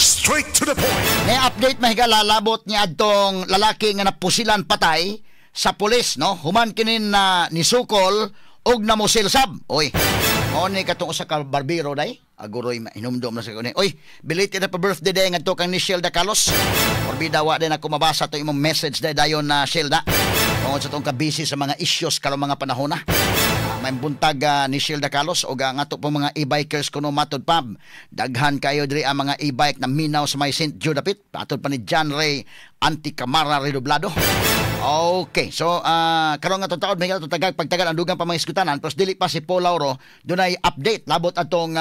Straight to the point. May update mahigalalabot niya adtong lalaki nga napusilan patay sa pulis, no? Human kinin na nisukol og namusilsab. Oy, mo ni katong usa ka barbero day. Aguroy hinumdom na sa kuno. Oy, belated na pa birthday day ngadto kang ni Shelda Carlos. Orbida wa din ako mabasa to imong message day dayon na Shelda. Tungod sa tong ka-busy sa mga issues karong mga panahon na. May buntag ni Shelda Carlos o nga to pong mga e-bikers kuno matod pub. Daghan kayo diri ang mga e-bike na minaw sa may St. Judapit. Patod pa ni John Ray Anticamara Redoblado. Okay, so karon nga taon may tagag pagtagal ang dugang pa mga iskutanan pero dili pa si Paul Lauro dunay update labot atong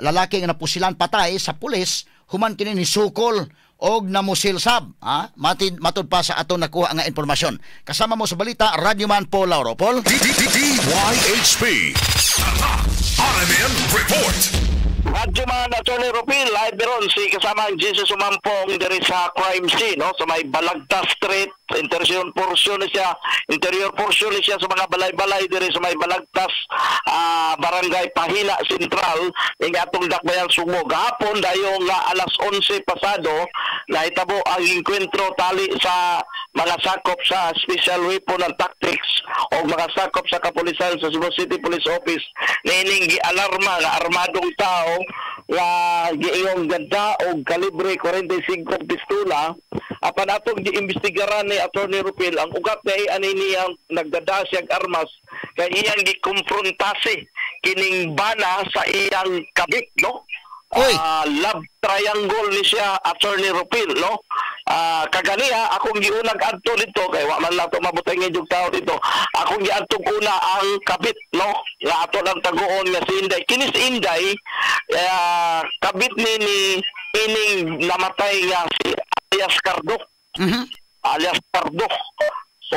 lalaki nga napusilan patay sa pulis human kini ni sukol og namusilsab. Matod pa sa aton nakuha nga impormasyon. Kasama mo sa balita Radyo Man Paul Lauro. Paul DYHP RMN Report. Radyo Man Attorney Rupil, live ron si kasama ang Jesus Umampong diri sa crime scene, no? Sa may Balagta Street, interior portion niya sa mga balay-balay diri sa may Balagtas, Barangay Pahila Central, ing atong Dakbayan Sumo. Gahapon dayong alas 11 pasado, nahitabo ang enkwentro tali sa mga sakop sa Special Weapon and Tactics o mga sakop sa kapulisan sa Cebu City Police Office. Nining gi-alarma nga armadong tao nga giingong ganda o kalibre 45 pistola apan atong giimbestigaran ni Attorney Rupil ang ugat na ani niyang nagdada siyang armas kay iyang gikomprontase kining bana sa iyang kabit, no? Love triangle ni siya Attorney Rupil, no? Kaganiya akong giunag adto dito kay wa man lang to mabutay nga jud tao dito. Akong giadtog una ang kabit, no? Nga ato lang taguon nga si Inday. Kini si Inday kabit ni ining namatay nga si alias Cardo. Alias Cardo.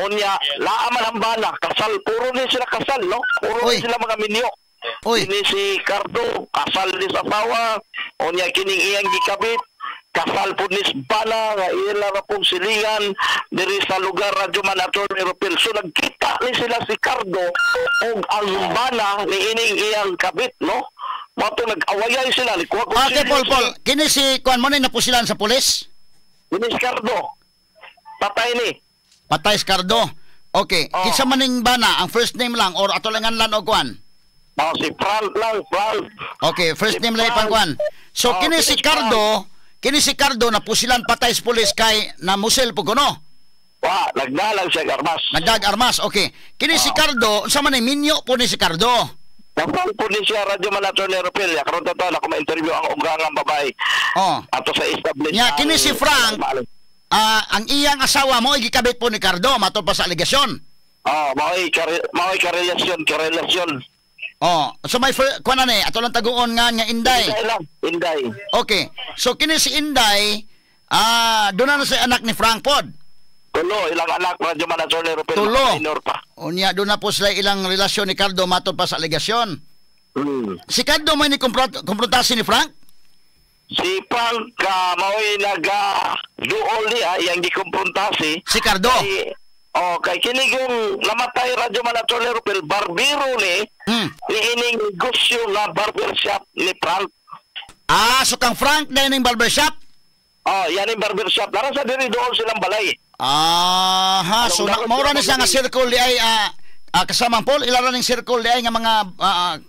Onya laaman ang bala kasal puro ni sila kasal, no? Puro ni sila mga minyo. Kini si Cardo kasal ni sa asawa. Onya kining iyang gikabit kasal po ni bana nga ila na pong silingan diri sa lugar Radyo Man Attorney Rupil. So nagkita ni sila si Cardo o ang bana ni ining iyang kabit, no? Mato nag-awayay sila. Okay, Paul. Kini si kuan mo ni napusilan sa pulis? Kini si Cardo. Patay ni. Patay si Cardo. Okay. Kinsa maning bana? Ang first name lang or ato lang lan o kuan? Si Frank lang, Frank. Okay, first name lang ipang kuan. So kini si Cardo napusilan patay sa pulis kay namusil po kuno. Nagdalag siya armas. Nagdag-armas, okay. Kini si Cardo, unsa man ni minyo po ni si Cardo? Napang po ni siya Radyo Man Attorney Rupil. Karon tato na ko ma-interview ang ugangang babae. Ato sa establishment. Kini si Frank, ang iyang asawa mo gikabit po ni Cardo matod pa sa aligasyon. Mao'y karelasyon. So may kuan na ni ato lang taguon nga Inday. Inday. Okay. So kini si Inday, doon na sa anak ni Frank Pod. Tulo, ilang anak Radyo Man Attorney Rupil. Tulo. Unya doon na po sila ilang relasyon ni Cardo matod pa sa aligasyon. Si Cardo may ni komprontasi ni Frank? Si Frank mao'y nag-duol niya iyang gikomprontasi. Si Cardo? Kay kinig yung namatay Radyo Man Attorney Rupil, barbero ni ining negosyo nga barbershop ni Frank. So kang Frank na yung barbershop? Yan yung barbershop. Lara sa diri doon silang balay. So maura ni siya nga circle di ay kasamang Paul, ilaran ng circle di ay nga mga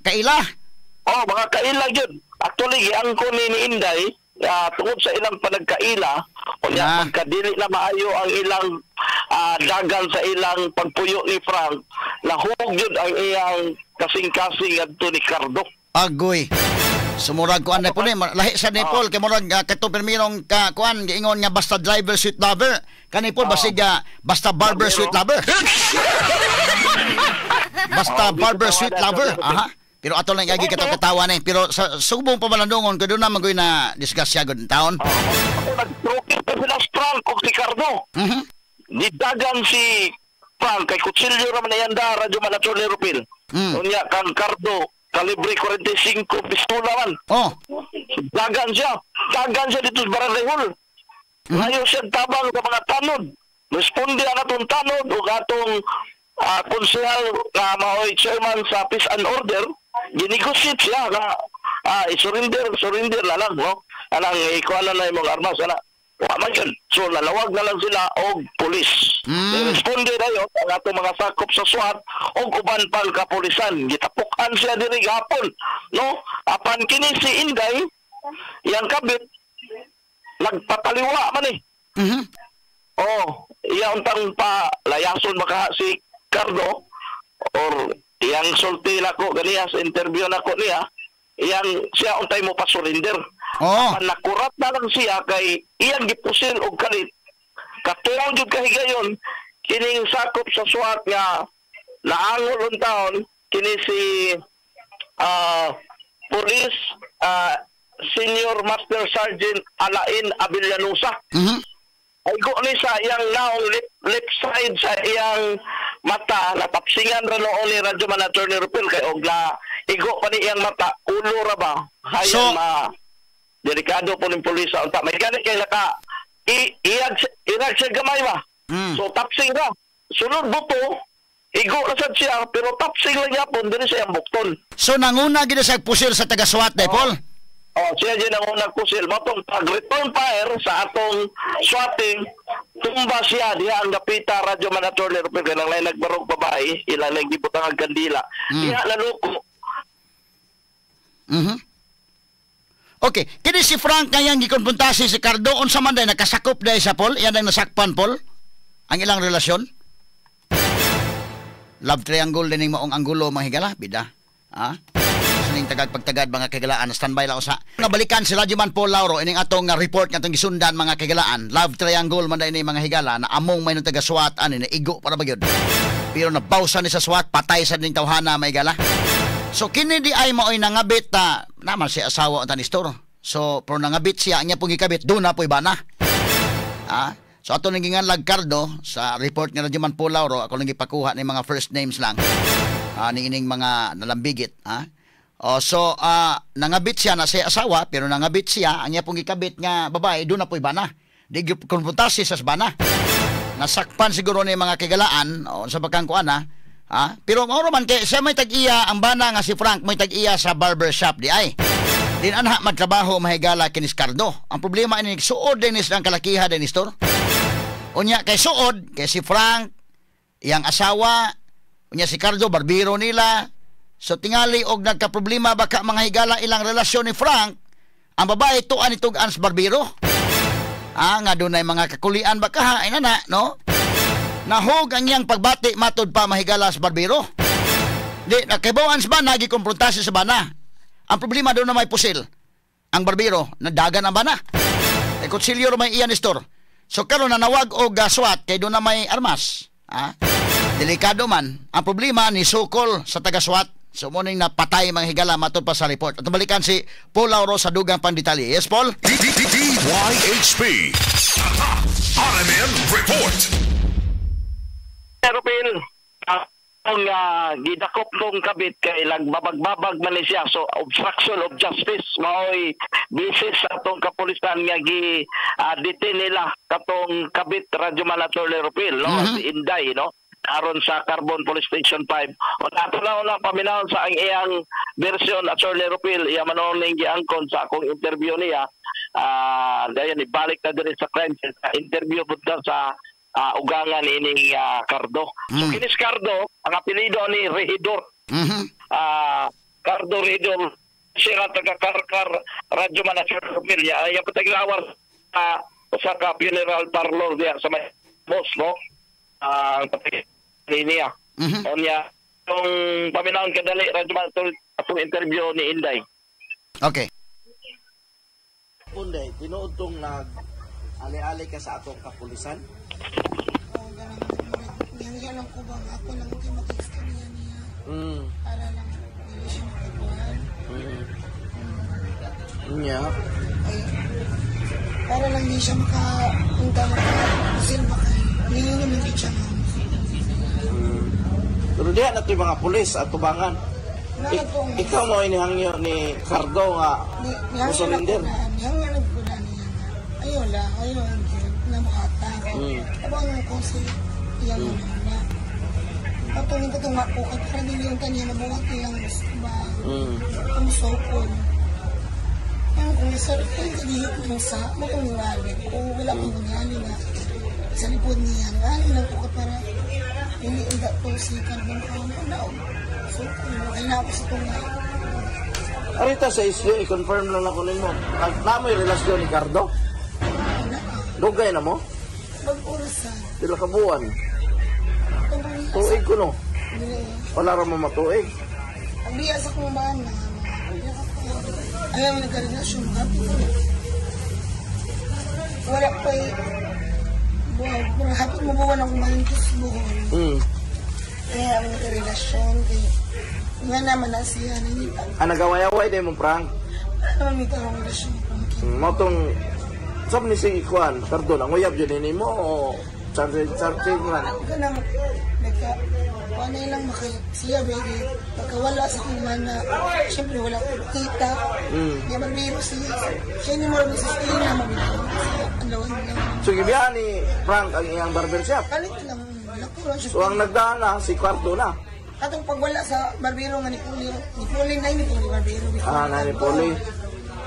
kaila? Mga kaila yun. Actually, ang ko ni Inday, tungod sa ilang panagkaila, pagkadili na maayo ang ilang dagan sa ilang pagpuyo ni Frank, nahug yun ang iyang kasing-kasing adto ni Cardo. Agoy. Sumurag kuan na po ni lahi sa ni Paul kay murag kato permirong kuan giingon nga basta driver sweet lover kani Paul basig basta barber sweet lover. Basta barber sweet lover. Pero ato lang agi katawa ni pero sa subong pamalandungon ko doon na magoy na discuss siya gud taon. Nag-broken pa sila Frank o si Cardo. Nidagan si Frank kay kutsilyo raman na yanda Radyo Man Attorney Rupil. Unya kang Cardo kalibre 45 pistola man. Dagan siya dito sa Barangay Hall. Ngayon siya tabang sa mga tanod. Responde ang atong tanod o atong konsehal na mao'y chairman sa Peace and Order. Ginegosite siya na surrender na lang, no? anang ikuan na yung mga armas ana. Wa man yun. So nalawag na lang sila og pulis. Responde na yun ang atong mga sakop sa SWAT og uban pang kapulisan. Gitapukan siya diri gapon, no? Apan kini si Inday, yang kabit nagpataliwa man eh. Oh, iya untang pa layason baka si Cardo or yang sulti nako ganiya sa interview nako niya, yang siya untay mo pa surrender. Oh. Nakurat na lang siya kay iyang gipusil og kalit. Katuong jud kahigayon kining sakop sa SWAT nga naangol untaon kini si Police Senior Master Sergeant Alain Avillanusa. Ay go ni sa iyang naong left side sa iyang mata natapsingan ra noon ni Radyo Man Attorney Rupil kay ogla igo pa ni iyang mata ulo ra ba hayang delikado po ng pulis sa unta. May ganit kay naka iyag siya gamay ba? So tapsing ra. Sunod buto, igo na sad siya pero tapsing lang yapon diri sa iyang bukton. So nanguna gid sa pusil sa taga-SWAT dai Paul. Oh, siya din ang unang pusil. Matong pag-return fire sa atong swatting, tumba siya diha ang napita Radyo Man Attorney Rupil kay nang lain nagbarog babae, ilang nagbutang ang kandila. Diha naluko. Okay, kini si Frank kayang gikonpuntasi si Cardo unsa man day nakasakop day sa Paul, iyan ang nasakpan Paul. Ang ilang relasyon. Love triangle dining maong anggulo mahigala bida. Sining tagad-pagtagad mga kagalaan standby lang sa. Nabalikan si Radyo Man Paul Lauro ining atong report nga atong gisundan mga kagalaan. Love triangle man day ni mga higala na among may taga SWAT ani na igo para ba gyud. Pero nabawsa ni sa SWAT patay sa ning tawhana mahigala. So kini di ay maoy nangabit naman si asawa ang tanistor. So pero nangabit siya anya pong gikabit do na poy bana. So ato nang ginganlag Cardo sa report nga Radyo Man Paul Lauro ako nang gipakuha ni mga first names lang. Ni ining mga nalambigit, so nangabit siya na si asawa pero nangabit siya anya pong gikabit nga babae do na poy bana. Di konfrontasi sa bana. Nasakpan siguro ni mga kagalaan sa bakang kuana. Pero mao man kay siya may tag-iya ang bana nga si Frank may tag-iya sa barber shop di ay. Din anha magtrabaho mahigala kini Cardo. Ang problema ini suod din is ang kalakiha din istor. Unya kay suod kay si Frank iyang asawa unya si Cardo barbero nila. So tingali og nagka-problema baka mga higala ilang relasyon ni Frank. Ang babae tuan itugan sa barbero. Nga dunay mga kakulian baka inana no. Nahog ang iyang pagbati matod pa mahigala sa barbero. Di, nakibawan sa bana, gikonfrontasi sa bana. Ang problema doon na may pusil. Ang barbero, nadagan ang bana. E kutsilyo may iyan istor. So karon na nawag o SWAT, kay doon na may armas. Delikado man. Ang problema ni Sukol sa taga-SWAT. So muning napatay mga higala matod pa sa report. At balikan si Paul Lauro sa dugang pandetalye. Yes, Paul? DYHP RMN Report. Rupil, ang gidakop kong kabit kay ilang babag-babag man siya. So obstruction of justice maoy bisis atong kapulisan nga detain nila katong kabit Radyo Man Attorney Rupil no si Inday no aron sa Carbon Police Station 5. O ato na paminahon sa ang iyang version Attorney Rupil iya manoning giangkon sa akong interview niya. Dayon ibalik na diri sa crime sa interview budta sa ugangan ining Cardo. So kinis Cardo, ang apelyido ni Regidor. Cardo Regidor, siya taga-karkar Radyo Man Attorney Rupil. Yung patagilawar sa funeral parlor diya sa may boss, no? Ang patagilawar niya. O niya, yung paminahon kadali, Radyo Man atong interview ni Inday. Okay. Unday, tinuotong ali-ali ka sa atong kapulisan? Oo, ganun. Yan lang ko ba? Ako lang kayo mag-extend niya. Para lang hindi siya makabuhan. Ay, para lang hindi siya makapunta makapusil baka. Hindi naman di siya Pero diyan na ito yung mga pulis at tubangan. Ikaw mo inihangyo ni Cardo nga musolinder. Nihangyo ko na niya. Ayun na makatang. Abangan ko si iyang na. Patuloy ko itong ako at para din yung kanya na buhat nilang ba. Ang sokol. Ang kung isar, ay kagihit mo sa matong ngali. Kung wala kong ngali na sa likod niya, ngali lang ko ka para hindi inda po si Carbon Pao. So, ay na ako sa tunga. Arita sa isyo, i-confirm lang ako ninyo. Namoy relasyon ni Cardo? Dugay na mo? Mag-orasan. Sila ka buwan. Tuig ko no? Wala rin mo matuig. Ang biya sa kong mana, ayaw mo nagka-relasyon, happy ko. Wala pa happy mo buwan akong malintos buwan. Kaya ako nagka-relasyon, kaya nga naman na siya, nangipan. Nagaway-away din mo, Frank? Wala naman may tarong relasyon. Matong, saan ni si Juan, Cardo, nanguyab yun ini mo o charging nga? Ako ka nang wala lang siya, baby. Pagkawala sa kong mana, siyempre wala ko kita. Kaya magbiro siya. Siya ni mo rin sa stina, mabitaw. Ang lawan lang. So, gibihan ni Frank ang iyang barber shop? Kalit lang. Lako lang siya. So, ang nagdaan na, si Cardo na? Katong pagwala sa barbero nga ni Puli na yun, ni barbero. Na ni Puli.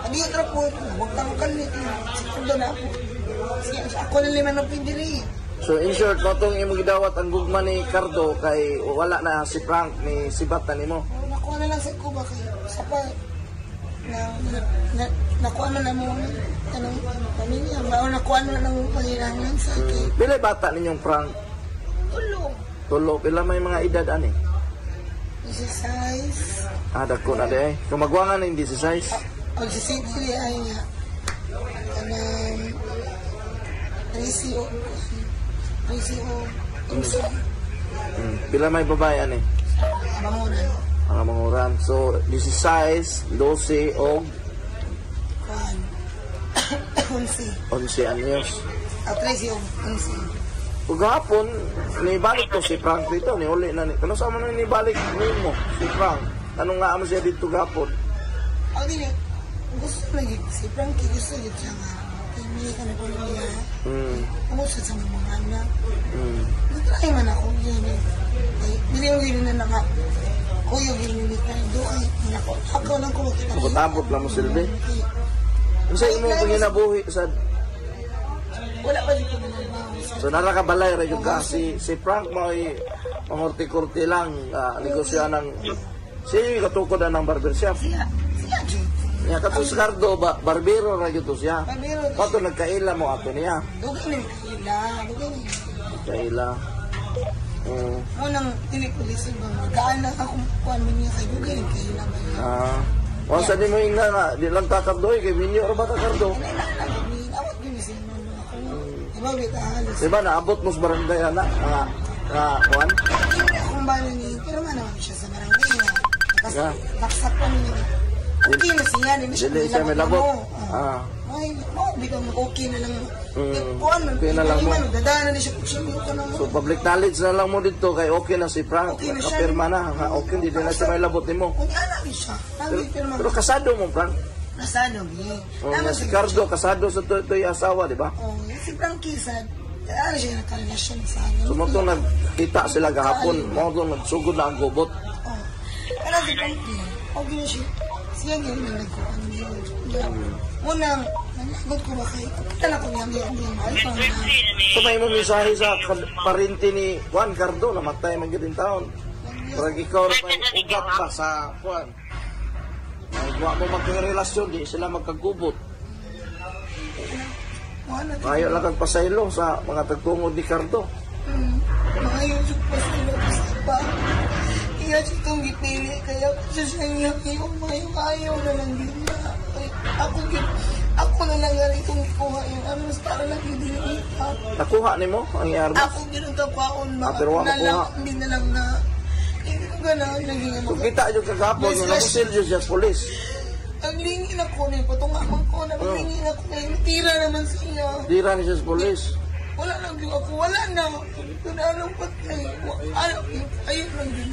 Ang iya ka po, huwag kang kalit. Siguro na ako. Ako na liman ng pindiri. So in short, matong imong gidawat ang gugma ni Cardo kay wala na si Frank ni sibat na nimo. Nakuha na lang sa Cuba kay sa pa nakuha na mo anong pamilya, nakuha na ng pangailangan sa akin. Pila bata ninyong Frank? Tulo. Pila may mga edad ani? 16. Dako na di ay. Kumagwangan hindi si size. Pag si City ay nga anong Resio. Pila may babae ani? Abangunan. Mga manguran. So 16, 12 og 11 anyos. 13 og 11. Ug hapon ni balik to si Frank dito ni uli na ni. Kano sa man ni balik nimo si Frank? Anong nga amo siya dito gapon? Ako din gusto lagi si Frankie gusto lagi siya nga. Hindi ka na po niya. Umusa sa mga anak. Nagtry man ako yun eh. Hindi mo gini na nga. Kuyo gini ni Cardo ay ako lang ko makita. Kutabot lang mo silbi. Ano sa imo kung nabuhi sa... Wala pa dito na So narakabalay rin yung kasi si Frank mo ay mahorti-kurti lang negosyo ng... Siya yung katukod ng barbershop. Siya Jay. Ya kato si Cardo barbero ra gyud to siya. Barbero. Pato nagkaila mo ato niya. Dugay ni Kaila. Mo nang tinipulis ba gaan na ako kuan mo niya kay dugay ni kaila ba. Wa sa di mo ingna na di lang ta Cardo kay minyo ra ba ta Cardo. Awat gyud si mo ako. Diba bita halos. Diba naabot mo sa barangay ana kuan? Kung ba ni pero man naman siya sa barangay niya. Kasi taksak pa niya. Okay na siya, hindi siya may labot. Ay, bigyan mo, okay na lang. Okay na lang mo. Dadaan na siya, kutsilo ka na mo. So, public knowledge na lang mo dito kay okay na si Frank. Okay na siya. Kapirma na. Okay, hindi na siya may labot ni mo. Kung anak siya. Pero kasado mo, Frank. Kasado, eh. Si Cardo, kasado sa to'y asawa, di ba? Si Frankie, ano siya nakarelasyon sa akin. So, mong nagkita sila kahapon, mong nagsugod na ang gubot. Ano si Frankie, okay na siya. Siya nga yung nagkuhan niya. Unang, nalagot ko ba kayo? Tala ko niya niya. So may mensahe sa parinti ni Juan Cardo, namatay man gyud taon. Pero ikaw pa ugat pa sa Juan. Ay wa mo magkarelasyon di sila magkagubot. Ayo lang kag pasaylo sa mga tagtungod ni Cardo. Mga yung pasaylo pa. Iya itong gipili kaya siya niya yung ayaw na lang din niya. Ako na lang nga itong ikuha yung ano para lang hindi na nakuha ni mo ang iarmas? Ako ginagkapaon pero wala makuha? Hindi na lang na hindi ko gano'n naging ano. Kung kita yung kagapon yung namusil yun siya polis. Naglingin ako na patungaman ko naglingin ako na tira naman siya. Tira niya sa polis? Wala lang yung ako. Wala na. Ito na anong patay. Ayun lang din.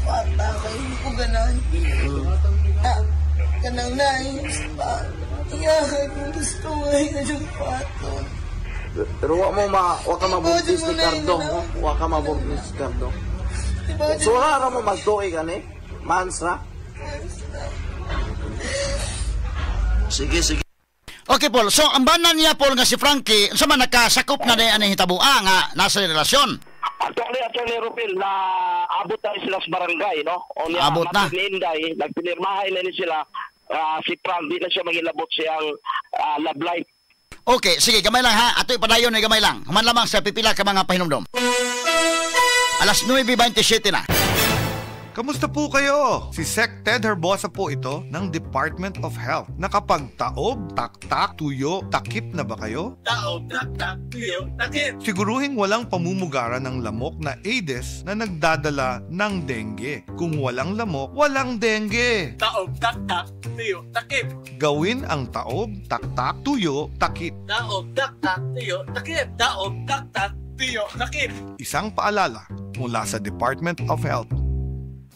Pata kayo. Hindi ko ganan. Ganang nais pa. Iyahay kung gusto ngayon na yung pato. Pero wak ka mabuntis ni Cardo. Wak ka mabuntis ni Cardo. So wala mo magtuig ani? Mansra? Sige, sige. Okay, Paul. So, ang banan niya, Paul, nga si Frankie, sa man nakasakop na na yung hitabua nga nasa relasyon. Attorney Rupil, na abot na sila sa barangay, no? O niya, Abot na. Inday, nagpinirmahay na ni sila, si Frank, di na siya magilabot siyang love life. Okay, sige, gamay lang ha. Ato ipadayon na gamay lang. Human lamang sa pipila ka mga pahinumdom. Alas 9:27 na. Kamusta po kayo? Si Sec Ted Herbosa po ito ng Department of Health. Nakapagtaob, taktak, tuyo, takip na ba kayo? Taob, tak, tuyo, takip. Siguruhing walang pamumugaran ng lamok na Aedes na nagdadala ng dengue. Kung walang lamok, walang dengue. Taob, tak, tuyo, takip. Gawin ang taob, taktak, tuyo, takip. Taob, tak, tuyo, takip. Taob, tak, tuyo, takip. Isang paalala mula sa Department of Health.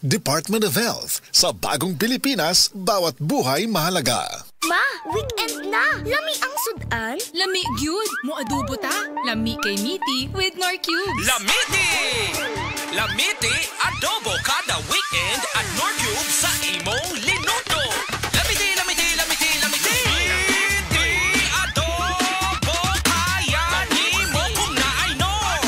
Department of Health. Sa bagong Pilipinas, bawat buhay mahalaga. Ma, weekend na! Lami ang sudan? Lami gyud mo adobo ta. Lami kay Miti with Nor Cubes. Lamiti! Lamiti adobo kada weekend at Nor Cubes sa imong linuto. Lamiti, lamiti, lamiti, lamiti! Lamiti adobo kaya ni mo kung naay Nor.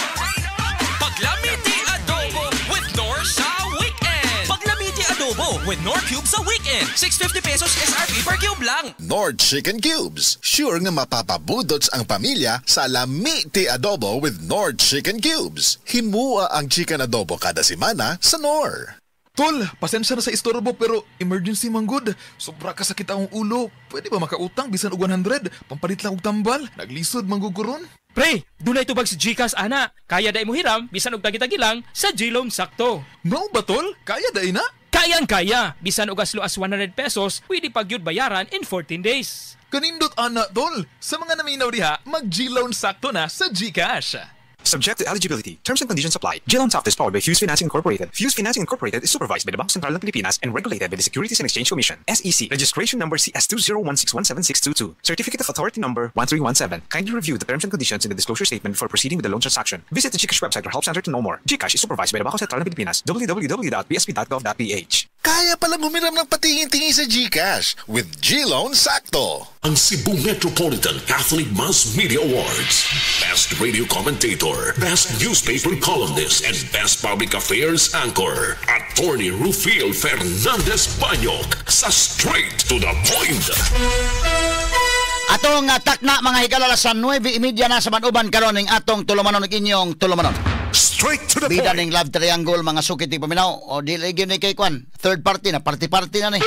Pag Lamiti adobo with Nor sa weekend. Pag Lamiti adobo with Nor Cubes sa weekend. 650 pesos SRP per cube lang. Nord Chicken Cubes. Sure nga mapapabudots ang pamilya sa Lamiti Adobo with Nord Chicken Cubes. Himua ang chicken adobo kada semana sa Nor. Tol, pasensya na sa istorbo pero emergency man good. Sobra kasakit ang ulo. Pwede ba makautang bisan og 100? Pampalit lang og tambal. Naglisod mangguguron. Pre, dunay tubag si Gcash ana. Kaya day mo hiram bisan og tagi-tagi lang sa G-Loan sakto. Mao ba tol? Kaya day na? Kayang-kaya. Bisan og as low as 100 pesos, pwede pa gyud bayaran in 14 days. Kanindot ana tol. Sa mga naminaw diha, mag G-Loan sakto na sa Gcash. Subject to eligibility. Terms and conditions apply. G-Loan Soft is powered by Fuse Financing Incorporated. Fuse Financing Incorporated is supervised by the Bangko Sentral ng Pilipinas and regulated by the Securities and Exchange Commission, SEC. Registration number CS2016176622. Certificate of Authority number 1317. Kindly review the terms and conditions in the disclosure statement before proceeding with the loan transaction. Visit the Gcash website or help center to know more. Gcash is supervised by the Bangko Sentral ng Pilipinas. www.bsp.gov.ph. Kaya palang humiram ng patingin-tingin sa Gcash with G-Loan Sakto. Ang Cebu Metropolitan Catholic Mass Media Awards. Best Radio Commentator, Best Newspaper Columnist, and Best Public Affairs Anchor. Attorney Rufil Fernandez Banyok sa Straight to the Point. Atong takna mga higala sa 9:30 na sa manuban karon ning atong tulumanon ug inyong tulumanon. Straight to the Bida point. ning love triangle mga sukit ni paminaw o dili gyud ni kay kwan. Third party na party na ni.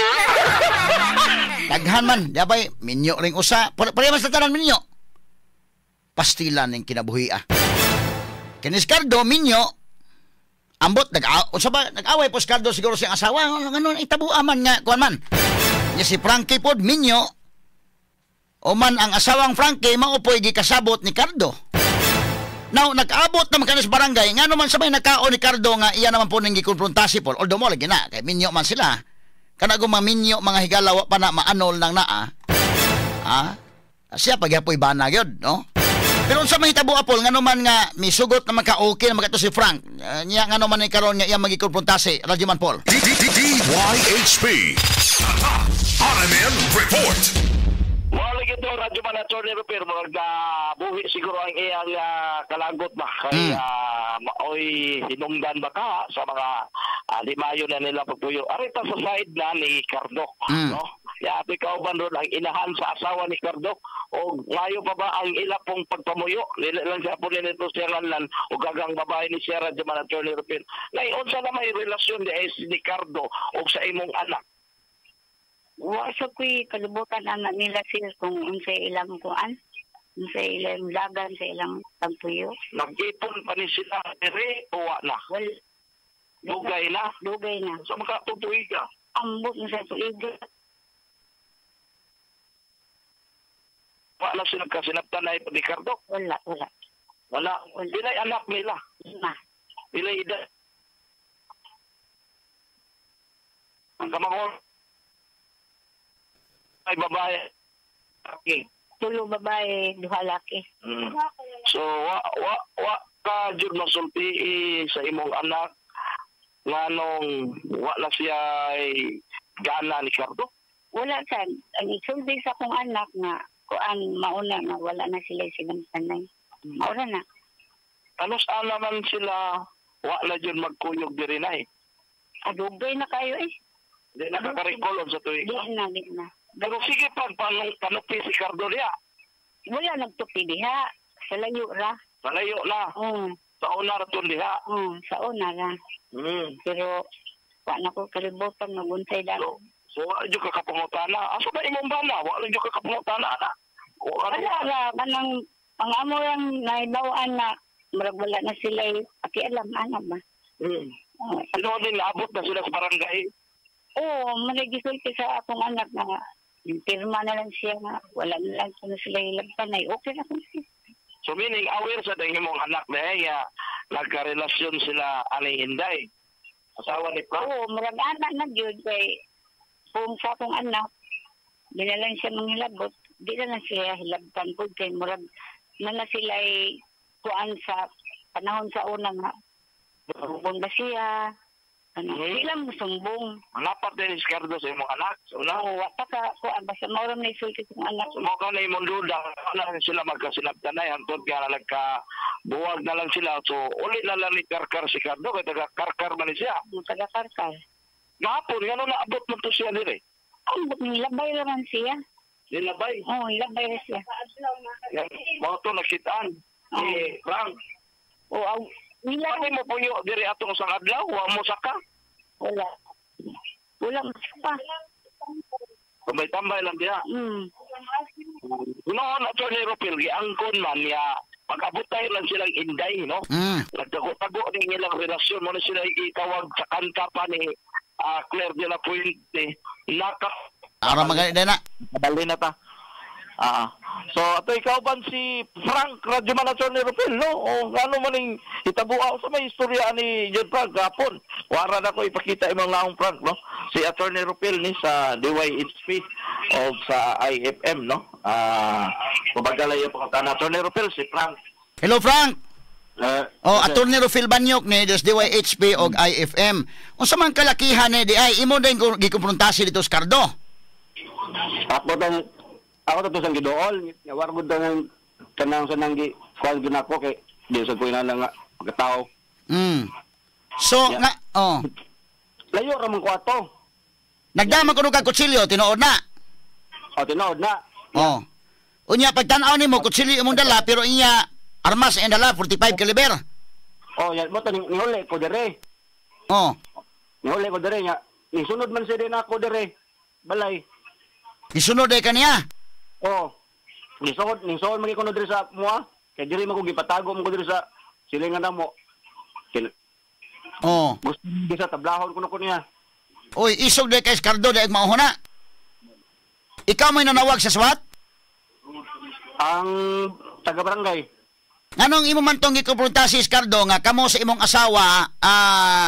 Daghan man, dabay minyo ring usa. Pareha man sa tanan minyo. Pastilan ning kinabuhi ah. Kinis Cardo minyo ambot nag-away po si Cardo siguro siyang asawa ngano itabuan man nga kuan man. Nya si Frankie pod minyo o man ang asawang Frankie maupoy gikasabot ni Cardo. Now, nag-abot naman kanis barangay, nga naman sabay nakao ni Cardo nga iya naman po nang gikonfrontasi po. Although mo lagi na, kay minyo man sila. Kana kung maminyo mga higalaw pa na maanol ng naa. Siya pagyapoy bana gyud, no? Pero sa mahitabo apol nga naman nga misugot naman ka okay naman kato si Frank. Niya nga naman ni karon nga iya magikonfrontasi, Radyo Man Paul. DYHP RMN Report. Wala gito, Radyo Man Attorney Rupil, buhi siguro ang iyang kalagot ba? Kaya maoy hinungdan ba ka sa mga limayo na nila pagpuyo. Arita sa side na ni Cardo, no? Yapi ka ba doon ang inahan sa asawa ni Cardo? O ngayon pa ba ang ila pong pagpamuyo? Nila lang siya po nito siya lan o gagang babae ni siya, Radyo Man Attorney Rupil. Ngayon, sa na may relasyon ni Cardo o sa imong anak? Wasa ko'y kalibutan anak nila sila kung unsay ilang kuan, unsay ilang lagan sa ilang pagpuyo. Nag-ipon pa ni sila, dire o na? Well, Dugay na? Dugay na. So makatutuig ka? Ambot na sa tuig. Wala sila kasinaptan na ito ni Cardo? Wala. Wala. Bilay anak nila? 5. Bilay edad? Ang kamangol? Ay babae. Okay. 3 babae, 2 laki. So wa ka jud masulti sa imong anak nganong wala siya gana ni Cardo? Wala sa, ang isulti sa akong anak na kuan mauna na wala na sila silang tanay. Mauna na. Anos alaman sila, wala dyan magkuyog diri na eh. Adugay na kayo eh. Di na kakarikulon sa tuwing. Di na. Pero sige panupi si Cardo niya. Wala nagtupi diha. Sa layo ra. Sa layo na. Sa una ra tun diha. Sa una ra. Pero, wala ko kalibutan naguntay dalo. So, wala dyan kakapangutana. Asa ba imong bana? Wala dyan kakapangutana na. Wala ra. Manang pangamo lang naibawaan na marag wala na sila pakialam. Ano ba? Ano din, naabot na sila sa barangay? Oo, manigisulti sa akong anak na pirma na lang siya na wala na lang sila ilagpanay. Okay na kung siya. So meaning, aware sa tingin mong anak na nagka-relasyon sila ani Inday. Asawa ni Frank? Oo, marag anak na yun kay kung sa akong anak, binalang siya manghilabot, di na lang siya hilabtan po kay marag na sila kuan sa panahon sa una nga. Sumbong ba siya? Ilang sumbong. Napat din si Cardo sa imong anak? So, wata ka, kuan ba siya mauram na isulti kong anak. So, ka na imong duda, wala sila magkasinabtanay, hantod ka na nagka-buwag na lang sila. So, ulit na lang ni Karkar si Cardo, kaya taga-Karkar man siya. Taga-Karkar. Gapon, gano'n naabot mo to siya din eh. Nilabay naman siya. Nilabay? Oo, nilabay na siya. Mga to nagsitaan. Frank. Oo, Pwede mo po yung diri atong sa adlaw, huwag mo saka? Wala. Wala mo saka. Tambay-tambay lang diya. Noon, Atty. Ropil, giangkon man niya, pag-abutay lang silang Inday, no? Nagtago-tago din nilang relasyon mo na sila itawag sa kanta pa ni Claire de la Puente. Ara magaling na. Madali na ta. So, ato ikaw ba si Frank Radyoman Atty. Ropil, no? O ano man yung itabuaw sa may istorya ni John Frank gapon. Wara na ko ipakita imong laong Frank, no? Si Atty. Ropil ni sa DYHP o sa IFM, no? Pabagalay yung pagkakana. Atty. Ropil, si Frank. Hello, Frank! Atty. Ropil Banyok ni des DYHP o IFM. Unsa man kalakihan ni di ay imo din gikumpruntasi dito sa Cardo? Ako to sang gidool, war gud nang kanang sa nanggi kuan gyud nako kay di sa kuina nga pagkatao. So nga layo ra man ko ato. Nagdama kuno ka kutsilyo tinuod na. Tinuod na. Unya pagtan-aw nimo kutsilyo imong dala pero inya armas ang dala 45 caliber. Yan mo to nihuli ko dire. Nihuli ko dire nya. Nisunod man siya din ako dire. Balay. Isunod ay kaniya? Nisod magi ko diri sa mua. Kay diri man ko gipatago mo ko diri sa silingan namo. Gusto di sa tablahon ko niya. Oy, isog de kay Cardo de mauhona. Ikaw may nanawag sa SWAT? Ang taga-barangay. Anong imo man tong gikumpruntasi si Cardo nga kamo sa imong asawa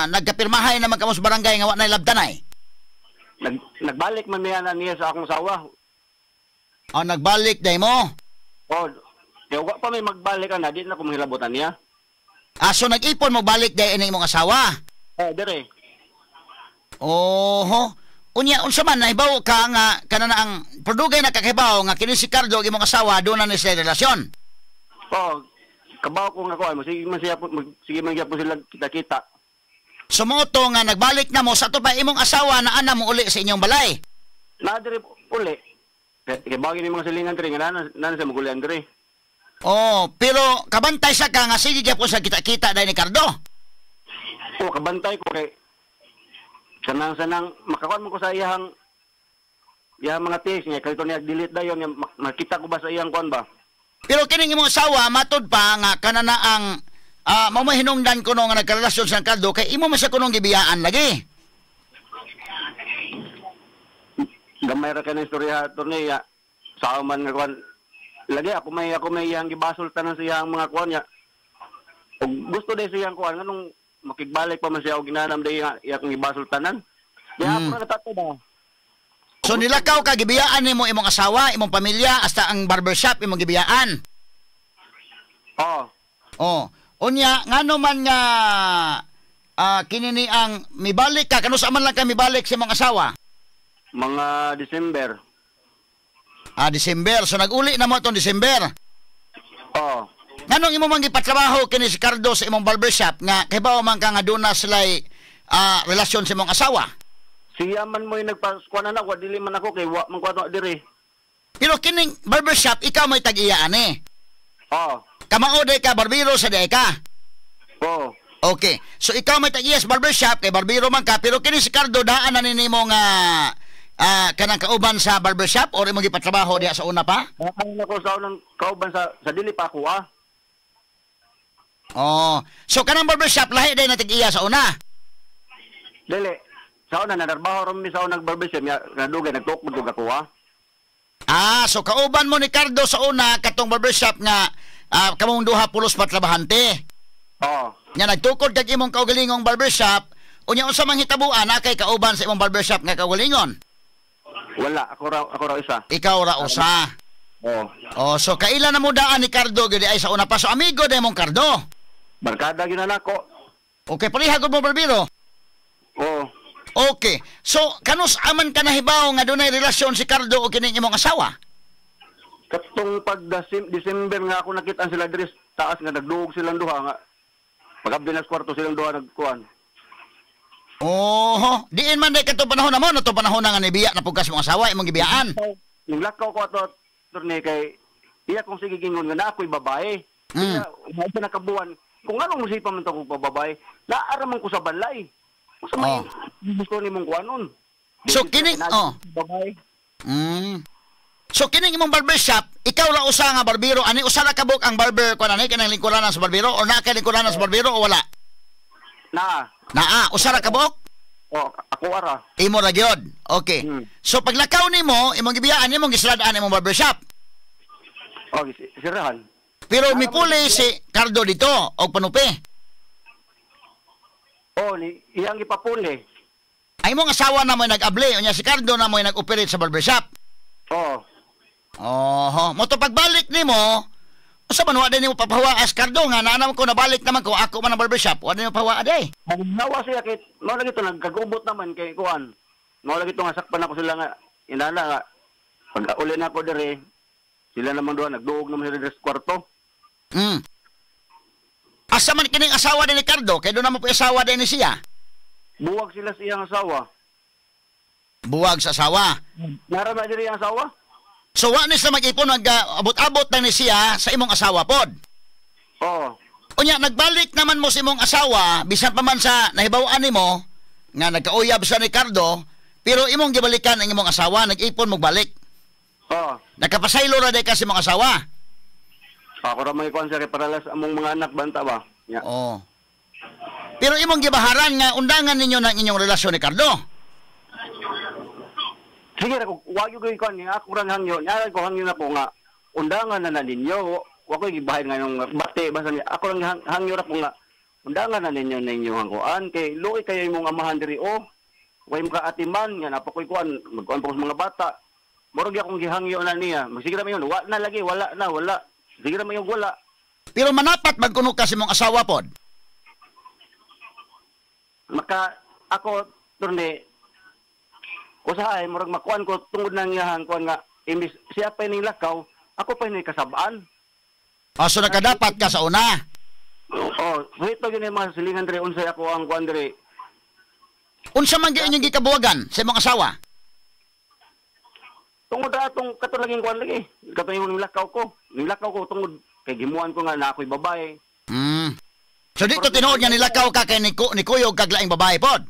nagkapirmahay naman kamo sa barangay nga wa nay labtanay? Nagbalik man niya sa akong asawa. Nagbalik day mo? Wa pa may magbalik na, di na ko mahilabutan niya. So nag-ipon mo balik day ini imong asawa? Dire. Unya unsa man nahibaw ka nga kanana ang produgay na kakahibaw nga kini si Cardo imong asawa do na ni sa relasyon? Kabaw ko nga ko, sige man gyapon sila kita-kita. Sumoto nga nagbalik na mo sa to pa imong asawa na ana mo uli sa inyong balay. Na dire uli. Kaya bagay ni mga silingan diri nga nana sa magulian diri. Pero kabantay sa ka nga sige gyapon sa kita-kita dai ni Cardo. Kabantay ko kay sanang makakuan mo ko sa iyang mga test niya kay to niya delete dayon makita ko ba sa iyang kuan ba. Pero kining imong asawa matud pa nga kanana ang mamahinungdan ko nga nagkarelasyon sa Cardo kay imo man sa kunong gibiyaan lagi. Gamay ra kanang istorya attorney sa man nga kuan lagi ako may iyang gibasultanan sa iyang mga kuan niya. Gusto day sa iyang kuan nganong makigbalik pa man siya og ginanam day iyang gibasultanan. Kaya ako na tato ba. So nilakaw ka gibiyaan nimo imong asawa, imong pamilya hasta ang barbershop imong gibiyaan. Unya ngano man nga kinini ang mibalik ka kanusa man lang ka mibalik sa imong asawa? Mga December. December. So nag-uli na mo itong December. Oo. Nganong imo man gipatrabaho kini si Cardo sa imong barbershop nga kibaw man ka nga duna sila'y relasyon sa imong asawa? Siya man mo yung nagpaskuanan ako, dili man ako kay wa man ko diri. Pero kining barbershop ikaw may tag-iyaan eh. Oo. Kamao day ka barbero sa day ka. Oo. Okay. So ikaw may tag-iya sa barbershop kay barbero man ka pero kini si Cardo daan na nimo nga kanang kauban sa barbershop or imong gipatrabaho diha sa una pa? Ano na ko sa unang kauban sa dili pa ako Oh, so kanang barbershop lahi day na tag-iya sa una. Dili. Sa una nadarbaho ron mi sa unang barbershop nga dugay nagtukod ako So kauban mo ni Cardo sa una katong barbershop nga kamong duha pulos patrabahante. Oo. Nya nagtukod kag imong kaugalingong barbershop, unya unsa man hitabuan na kay kauban sa imong barbershop nga kaugalingon? Wala, ako raw isa. Ikaw ra usa. Oo. Oh, so kaila na mo daan ni Cardo gid ay sa una pa so amigo day mong Cardo. Barkada gyud na nako. Okay, pareha gud mo barbero. Oo. Okay. So kanus aman ka nahibaw nga dunay relasyon si Cardo o kining imong asawa? Katong pag December nga ako nakita sila diri taas nga nagduog silang duha nga. Pagabdi na kwarto silang duha nagkuan. Oh, diin man day katong panahon namo na to panahon nga nibiya na pugkas mong asawa imong gibiyaan. Ning lakaw ko ato turne kay iya kong sige gingon nga na ako'y babae. Kaya sa nakabuan kung anong musipa man to ko babae, naara man ko sa balay. Usa may gusto nimong kuanon. So kining babae. So kining imong barbershop, ikaw ra usa nga barbero, ani usa ra kabuk ang barber ko nani kanang lingkuranan sa barbero o na kay lingkuranan sa barbero o wala? Naa, usa ra kabuk? Ako ara. Imo ra gyud. Okay. So paglakaw nimo, imong gibiyaan imong gisradaan imong barbershop. Sirahan. Pero mipuli si Cardo dito og panupi. Iyang ipapuli. Ay mong asawa na mo nag-abli, unya si Cardo na mo nag-operate sa barbershop. Mo to pagbalik nimo, usa man wa din nimo papahawa as Cardo nga naanam ko nabalik naman ko ako man ang barbershop, wa din mo pahawa day. Nawa siya kay mao lagi to nagkagubot naman kay kuan. Mao lagi to nga sakpan ako sila nga inana nga pag uli na ako dire sila naman doon nagduog naman sila sa kwarto. Asa man kining asawa din ni Cardo, kay doon naman po asawa din ni siya. Buwag sila sa iyang asawa. Buwag sa asawa. Narama diri ang asawa? So wa ni sa mag-ipon nag-abot-abot na ni siya sa imong asawa pod. Unya nagbalik naman mo sa imong asawa bisan pa man sa nahibaw-an nimo nga nagkauyab sa ni Cardo, pero imong gibalikan ang imong asawa, nag-ipon mo balik. Nakapasaylo ra day ka sa imong asawa. Ako ra may kuan sa paralas among mga anak banta ba. Pero imong gibaharan nga undangan ninyo ng inyong relasyon ni Cardo. Sige ra ko wag gyud ko ni ako ra hangyo. Nya ko hangyo na ko nga undangan na ninyo. Wa ko gibahin nga yung bate basta ako ra hangyo ra ko nga undangan na ninyo na inyong kuan kay luoy kayo imong amahan diri way mga atiman nga napakoy kuan magkuan pa mga bata. Murag akong gihangyo na niya. Sige ra mayon wa na lagi wala. Sige ra mayon wala. Pero manapat magkuno ka sa imong asawa pod. Maka ako turne usahay murag makuan ko tungod nang iyahang kuan nga imbis siya pa ning lakaw ako pa ni kasabaan. So nakadapat ka sa una. Ito yun yung mga silingan diri unsay ako ang kuan diri. Unsa man gyud inyong gikabuwagan sa imong asawa? Tungod atong katulaging kuan lagi. Katong yung lakaw ko. Nilakaw ko tungod kay gimuan ko nga na ako'y babae. So dito tinuod nga nilakaw ka kay ni Kuyog kag laing babae pod.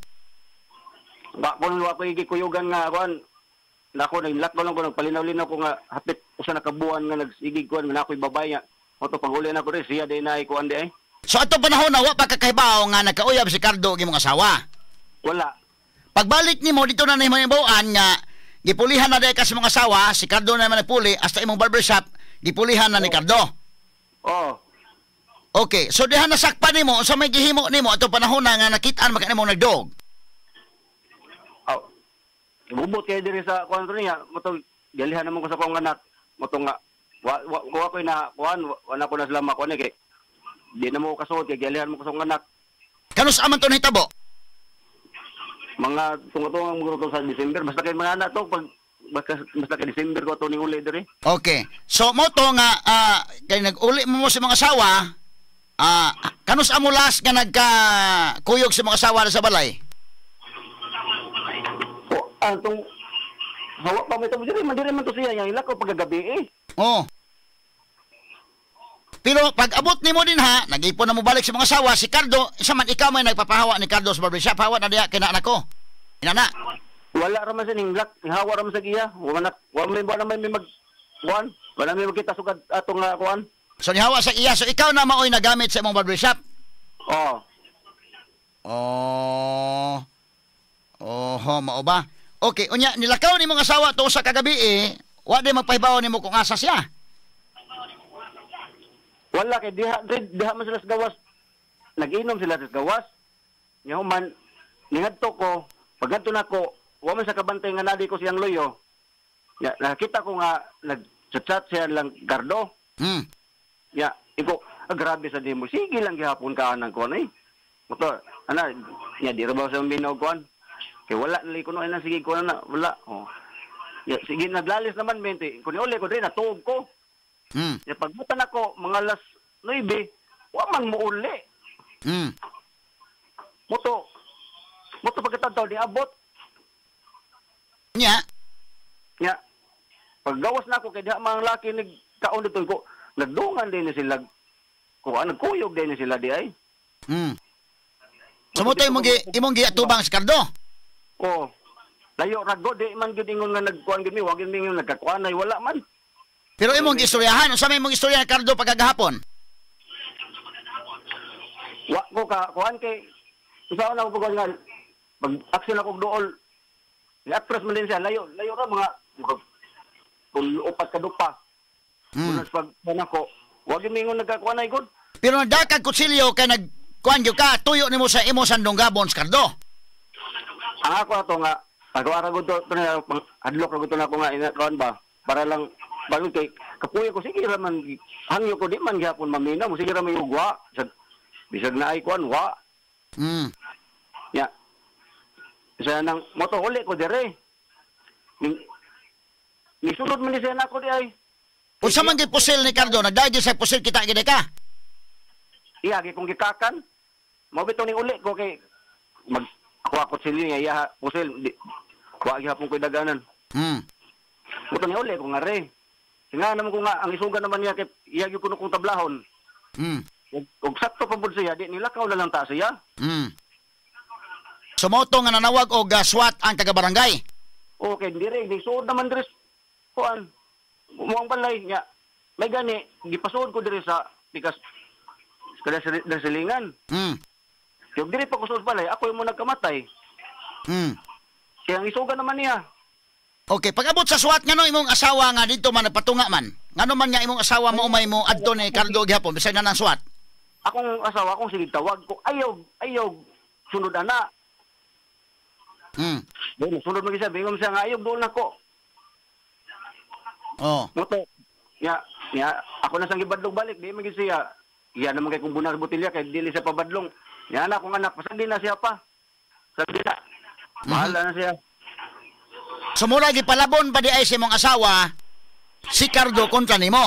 Ba kun wa ko gikuyugan nga kuan. Nako nilakaw lang ko nagpalinaw-linaw ko nga hapit usa na kabuan nga nagsigig kuan nga ako'y babae nga. Oto panghuli na ko rin siya day na kuan di ay. So ato panahon na wa pa kakahibaw nga nagkauyab si Cardo og imong asawa. Wala. Pagbalik nimo dito na nimo imbawaan nga gipulihan na day ka sa imong asawa, si Cardo na man nagpuli hasta imong barbershop gipulihan na ni Cardo. Okay, so diha nasakpan nimo sa may gihimo nimo ato panahon na nga nakit-an maka nimo nagdog. Bubot kay diri sa kuan niya, moto galihan namon ko sa kong anak, moto nga wa ko na kuan, wala ko na sila makuan kay di na mo kasuot kay galihan mo ko sa kong anak. Kanus aman to nahitabo? mga tunga-tunga mo to sa December. Basta kay mga anak to, basta kay December ko to ning uli diri. Okay. So mo to nga kay nag-uli mo sa mga asawa, kanus amulas nga nagka-kuyog sa mga asawa sa balay? Antong hawa pa mo ito diri man to siya yang ila ko paggabi eh. Oh. Pero pag abot nimo din ha, nag-ipon na mo balik sa mga asawa si Cardo, isa man ikaw may nagpapahawa ni Cardo sa barbershop, hawa na diya kina anak ko. Inana. Wala ra man sa ning black, hawa ra man sa giya. Wala may mag kuan. Wala may magkita sugad atong kuan. So nihawa sa iya, so ikaw na maoy nagamit sa imong barbershop? Oo. Mao ba? Okay, unya nilakaw ni mga asawa to sa kagabi wa di magpahibaw nimo kung asa siya. Wala kay diha man sila sa gawas. Nag-inom sila sa gawas. Nya human ningadto ko, pagadto nako, wa man sa kabantay nga nadi ko siyang loyo. Ya, nakita ko nga nag-chat siya lang Gardo. Ya, iko grabe sa demo. Sige lang gihapon ka anang ko nay. Motor, ana, ya di ra ba sa binaw kuan. Kay wala nali ko no ana sige ko na wala. Oh. Ya, sige naglalis naman 20. Kun uli ko diri natuog ko. Ya pagbutan ako mga alas 9, wa man mo uli. Moto pagkatadto di abot. Nya. Paggawas na ako kay diha mga laki nagkaon dito ko, nagdungan din ni sila. Ko nagkuyog din ni sila di ay. So mo to imong giatubang si Cardo. Oh. Layo rago di man gyud ingon nga nagkuan gyud mi, wa gyud mi nagkakuanay wala man. Pero imong istoryahan, unsa may imong istorya ni Cardo pagkagahapon? Wa ko ka kuan kay usaw na ko nga pag-action ako dool. Ni-atras man din siya layo ra mga upat ka dupa. Unas pag ko, wa gyud mi ingon nagkakuanay gud. Pero nadakag kutsilyo kay nagkuan gyud ka, tuyo nimo sa imo sandong gabon si Cardo. Ang ako ato nga pag-ara gud to na hadlok ra gud na ko nga ina kuan ba para lang bago kay kapuyo ko sige ra man hangyo ko di man gyapon maminaw mo sige ra may ugwa bisag na ay kuan wa. Ya. Sa nang moto uli ko dire. Ni sulod man ni sa ako di ay. Unsa man gipusil ni Cardo nagdagi sa pusil kita gid ka? Iya gi kong gikakan. Mao bitaw ning uli ko kay mag ako sili niya iya pusil wa gyapon ko daganan. Moto ni uli ko nga re. Nga naman ko nga, ang isugan naman niya, iya yung kuno kong tablahon. Ug sakto pa po siya, di nilakaw na lang ta siya. Sumoto nga nanawag o SWAT ang taga-barangay? Okay, dire, suod naman dire, kuan, umuang balay niya. May gani, gipasuod ko dire sa, bikas, kada silingan. Yung dire pa ko suod balay, ako yung mo nagkamatay. Kaya ang isugan naman niya. Okay, pag-abot sa SWAT nga no imong asawa nga dito man nagpatunga man. Ngano man nga imong asawa mo umay mo adto ni Cardo gihapon bisag na nang SWAT. Akong asawa akong sige tawag ko ayaw sunod ana. Dili sunod magisa bingom siya nga ayaw doon nako. Moto. Ya, ako na sang gibadlong balik di magin siya. Iya naman kay kung bunar botilya kay dili siya pabadlong. Ya na akong anak pasag di na siya pa. Sabi na. Bahala na siya. Sumula gipalabon pa di ay si mong asawa si Cardo kontra nimo.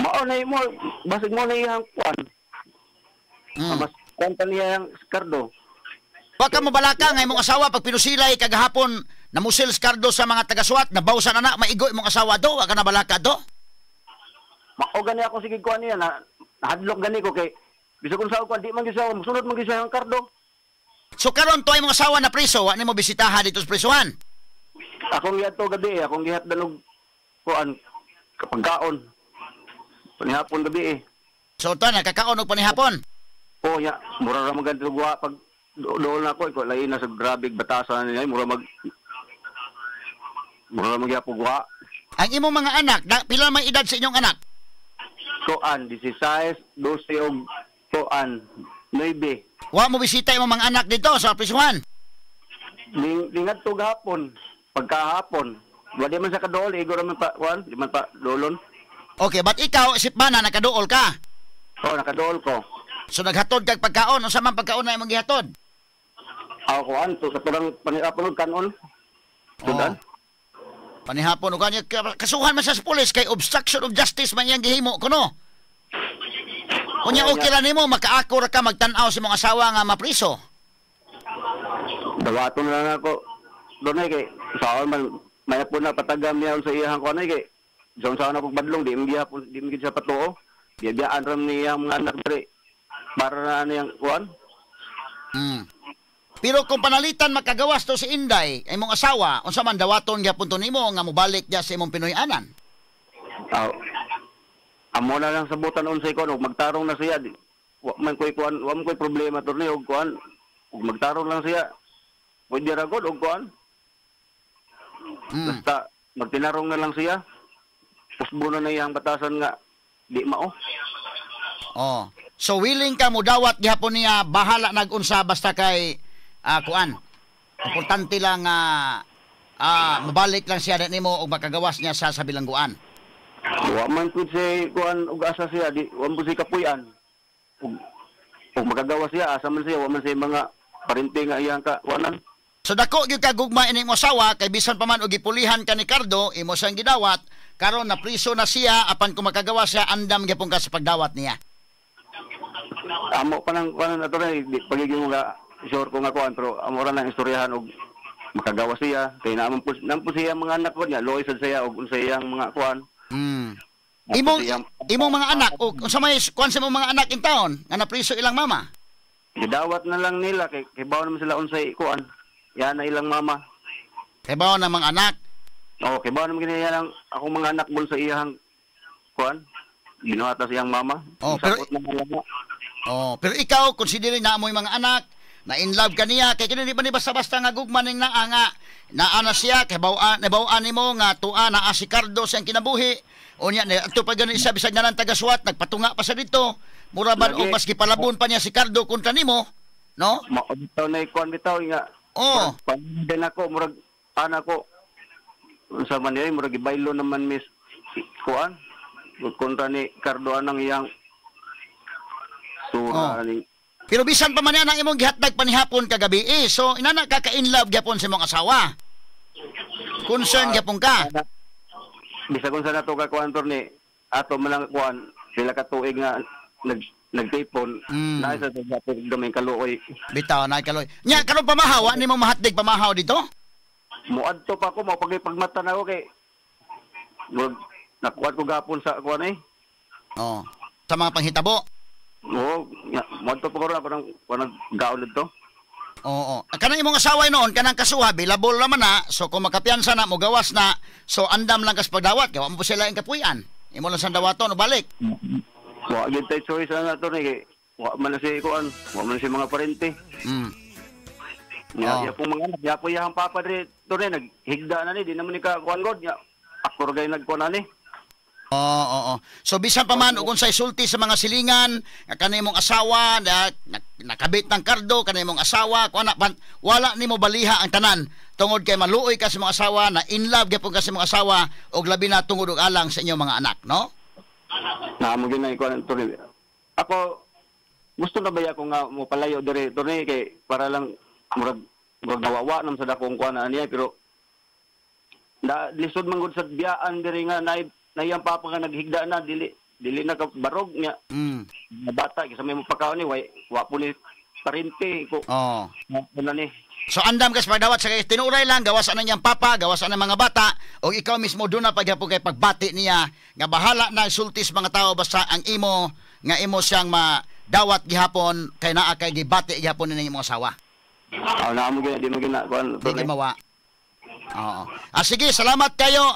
Mao na mo basig mo na iyang kuan. Mas kontra niya yang Cardo. Wa ka mo balaka nga imong asawa pag pinusilay kagahapon namusil si Cardo sa mga taga-SWAT nabawsan na maigo imong asawa do wa ka na balaka do? Mao gani ako sige kuan niya na hadlok gani ko kay bisag kun sa kuan di man gisaw musunod man gisaw ang Cardo. So karon to imong asawa na preso wa nimo bisitahan dito sa presohan. Akong gihat to gabi, akong gihat dalog kuan kapagkaon. Panihapon gabi . So to nakakaon og panihapon. Oh ya, mura ra maganto gwa pag dool na ko lain na sa grabig batasan niya, mura magyapo gwa. Ang imong mga anak, pila may edad sa inyong anak? Kuan 16, 12 og kuan 9. Wa mo bisita imong mga anak dito sa presohan. Lingat to gahapon. Pagkahapon, wala man sa kadool, igo raman pa, Juan, di man pa dolon. Okay, but ikaw, isip ba na nakadool ka? Oo, nakadool ko. So naghatod kag pagkaon, o sa man pagkaon na imong gihatod? Ako kuan to sa turang panipon kanon. Sudan. Panihapon ug kanya kasuhan man sa pulis kay obstruction of justice man yang gihimo kuno. Kunya okay ra nimo makaako ra ka magtan-aw sa imong asawa nga mapriso. Dawaton lang ako. Doon kay saan man may po na patagam niya sa iyang kuan kay John sa na pagbadlong di mi siya patuo. Biyaan ram niya mga anak diri para na niyang kuan. Pero kung panalitan makagawas to si Inday, ay mong asawa, unsa man dawaton gyapon to nimo nga mobalik dia sa imong Pinoy-anan? Amo na lang sabutan unsay ko magtarong na siya. Wa man koy problema to ni og kuan. Ug magtarong lang siya. Pwede ra gud og kuan. Basta magtinarong na lang siya. Pusbuno na iyang batasan nga di mao. So willing ka mo dawat gihapon niya bahala nag-unsa basta kay kuan. Importante lang mabalik lang siya nimo og makagawas niya sa bilangguan. Wa man pud si kuan og asa siya di wa man si kapuy-an. Og makagawas siya asa man siya wa man si mga parente nga iyang kuanan. So dako gyud ka gugma ini mo asawa kay bisan pa man og gipulihan ka ni Cardo imo siyang gidawat karon na priso na siya apan kung makagawas siya andam gyapon ka sa pagdawat niya. Amo pa nang kuan ato ray pagiging nga sure ko nga kuan pero amo ra nang istoryahan og makagawas siya kay naman po siya mga anak ko niya loy sad siya og unsa iyang mga kuan. Imong mga anak og unsa may kuan sa imong mga anak in taon nga napriso ilang mama? Gidawat na lang nila kay bawo naman sila unsay kuan. Yan na ilang mama. Kay bawo na mga anak. Kay bawo naman ginaya lang akong mga anak bol sa iyang kuan. Ginuhata sa iyang mama. Pero ikaw considering na mo yung mga anak na in love ka niya kay kini di ba ni basta-basta nga gugma ning naa nga naana siya kay bawaan nimo nga tua na si Cardo siyang kinabuhi unya ato pa gani isa bisag nanan taga-SWAT nagpatunga pa sa dito mura man og maski palabon pa niya si Cardo kontra nimo no bitaw na ikon bitaw nga pamilya ako murag anak ko unsa man niya murag gibaylo naman miss kuan kontra ni Cardo anang iyang ni pero bisan pa man yan ang imong gihatag panihapon kagabi so inana ka in love gyapon sa imong asawa concern gyapon ka bisag unsa nato ka kuan ni ato man lang kuan sila ka tuig nga nagtipon na isa sa gyapon gamay kaluoy bitaw na kaluoy nya karon pamahaw nimo mahatdig pamahaw dito muadto pa ko mo pagmata na ko kay nakuha ko gapon sa kuan sa mga panghitabo. Monto po ko rin parang gaulid to. Kanang imong asawa noon, kanang kasuha, bilabol naman na, so kung makapiyansa na, mo gawas na, so andam lang kas pagdawat, kaya mo po sila yung kapuyan. Imo lang sa dawaton, o balik. Wa yun tayo choice na to, wa man na si Kuan, wa man na si mga parente. Ya po mga anak, ya po yung papa to rin, naghigda na ni, di naman ni ka Kuan God, ako rin nagkuan na ni. So bisan pa man kung say sulti sa mga silingan kanimong asawa na nakabit ng Cardo kanimong asawa kuan wala nimo baliha ang tanan tungod kay maluoy ka sa mga asawa na in love gyapon ka sa mga asawa og labi na tungod og alang sa inyong mga anak no mo ginay kuan to ako gusto na ba ako nga mo palayo dire to kay para lang murag nawawa nam sa dakong kuan niya pero lisod man gud sa biyaan dire nga na iyang papa nga naghigda na dili na ka barog niya na bata kasi may mapakaw ni wa po ni parente ko na ni so andam kas pagdawat sa tinuray lang gawas ana niyang papa gawas ana mga bata o ikaw mismo do na pagyapon kay pagbati niya nga bahala na sultis mga tao basta ang imo nga imo siyang madawat gihapon kay naa kay gibati gihapon ni imong asawa na mo di mo gina di mawa. Sige, salamat kayo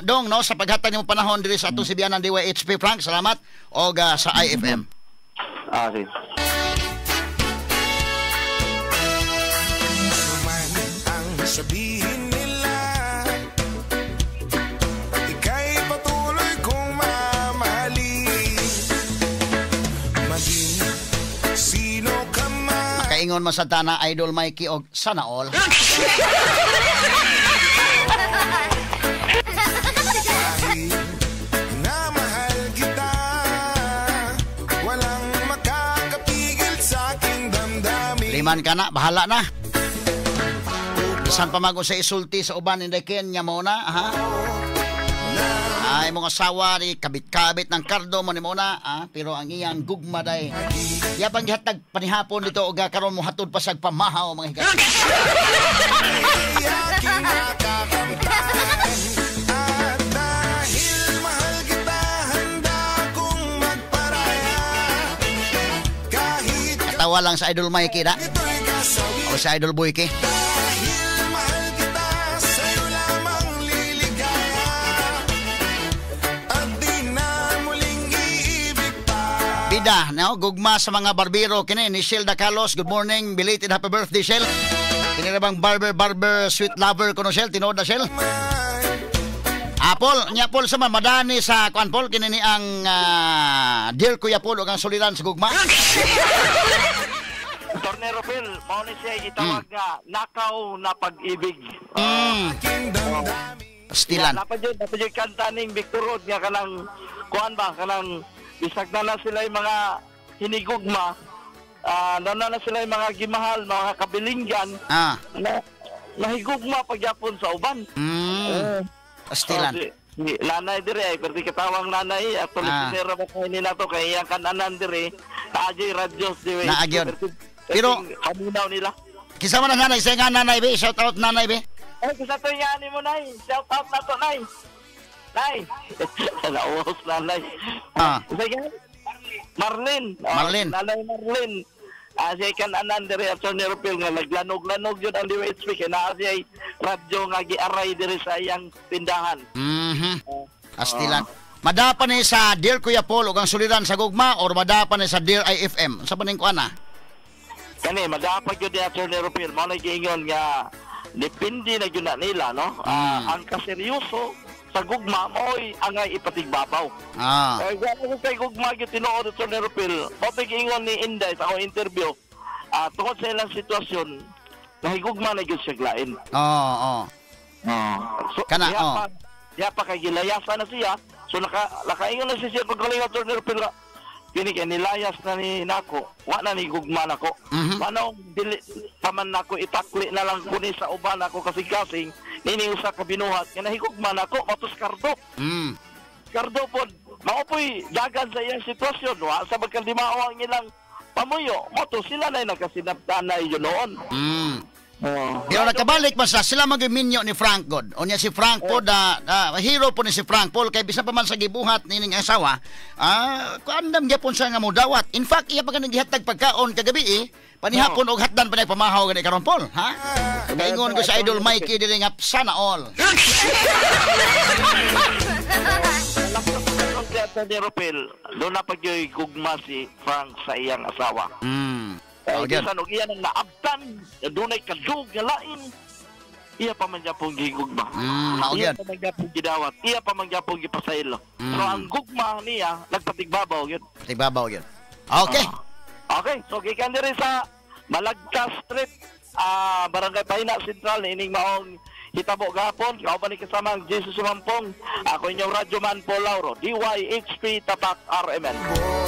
Dong no sa paghatag nimo panahon diri sa atong sibiyanan DYHP Frank. Salamat og sa IFM. Sige. Ang sabihin nila ika'y patuloy kong mamahalin maging sino ka man. Makaingon man sa tana Idol Mikey og sana all. Liman ka na, bahala na. San pamago sa isulti sa uban ni Kenya mo na, ha? Ay, mga asawa ni kabit-kabit ng kardo mo ni Mona, pero ang iyang gugma day. Yapang gihatag panihapon dito o karon mo hatod pa sa pamahaw mga higat. Katawa lang sa Idol Mikey da. O sa Idol Boyke. Bida, no? Gugma sa mga barbero kini ni Shell Dacalos. Good morning, belated happy birthday Shell. Kini bang barber sweet lover kuno Shell, tinuod na Shell. Paul, nya Paul sa madani sa kuan Paul kini ni ang dear Kuya Paul ug ang solidan sa gugma. Tornero Phil, mao ni siya itawag nga nakaw na pag-ibig. Pastilan. Napajud kanta ning Victor Road nga kanang kuan ba kanang bisag na sila yung mga hinigugma, na sila yung mga gimahal, mga kabilinggan, nahigugma pagyapon sa uban. Pastilan. Nanay dire ay perti katawang nanay at tulisinero ba kayo nila to kay iyang kananan dire naagyoy radyos dire. Naagyon. Pero kaminaw nila. Kisama na nanay, sa nga nanay be, shout out nanay be. Ay, kisa to yan mo nay, shout out na to nay. Nay. Naos nanay. Sige. Marlene. Nanay Marlene. Siya kan anan dire at Tornero Phil nga naglanog-lanog yun ang DWHP kaya na siya radyo nga giaray dire sa iyang tindahan. Astilan. Madapa ni sa Dear Kuya Paul ug ang suliran sa gugma or madapa ni sa Dear IFM? Sa paning kuan na? Kani madapa gyud ni Tornero Phil mo na giingon nga depende na gyud na nila no. Ang kaseryoso sa gugma mo'y angay ipatigbabaw. Kaya kay gugma gyud tinuod sa Tornero Phil, papigingon ni Inday sa akong interview. Tungod sa ilang sitwasyon, nahigugma na gyud siya glain. So, diya pa kay gilayasa na siya. So nakaingon na siya pagkalingon sa Tornero Phil. Kini kay nilayas na ni nako, wa na ni gugma nako. Manong dili paman nako itakli na lang kuni sa uban nako kasing-kasing. Nini usa ka binuhat nga nahigugma nako matos kardo. Kardo pod maopoy dagan sa iyang sitwasyon wa sa magkaldimao ang ilang pamuyo. Moto sila na nakasinabtanay yun noon. Pero nakabalik pa sila magiminyo ni Frank God. O niya si Frank po hero po ni si Frank Paul kay bisan pa man sa gibuhat nining asawa, kuandam gyapon siya nga mo dawat. In fact, iya pa kanang gihatag pagkaon kagabi panihapon og hatdan pa nay pamahaw gani karon Paul, ha? Kaingon ko sa Idol Mikey dili nga sana all. Sa Deropel, doon na pagyoy gugma si Frank sa iyang asawa. Bisan og iya nang naabtan, dunay kadug nga lain. Iya pa man gyapon gigugma. Iya pa man gyapon gidawat. Iya pa man gyapon gipasaylo. So ang gugma niya nagpatigbabaw gyud. Patigbabaw gyud. Okay. Okay, so gikan diri sa Malagka Street, Barangay Pahina Central ining maong hitabo gapon. Kauban ni kasama ang Jesus Sumampong. Ako inyong radyoman Paul Lauro, DYHP Tapak RMN.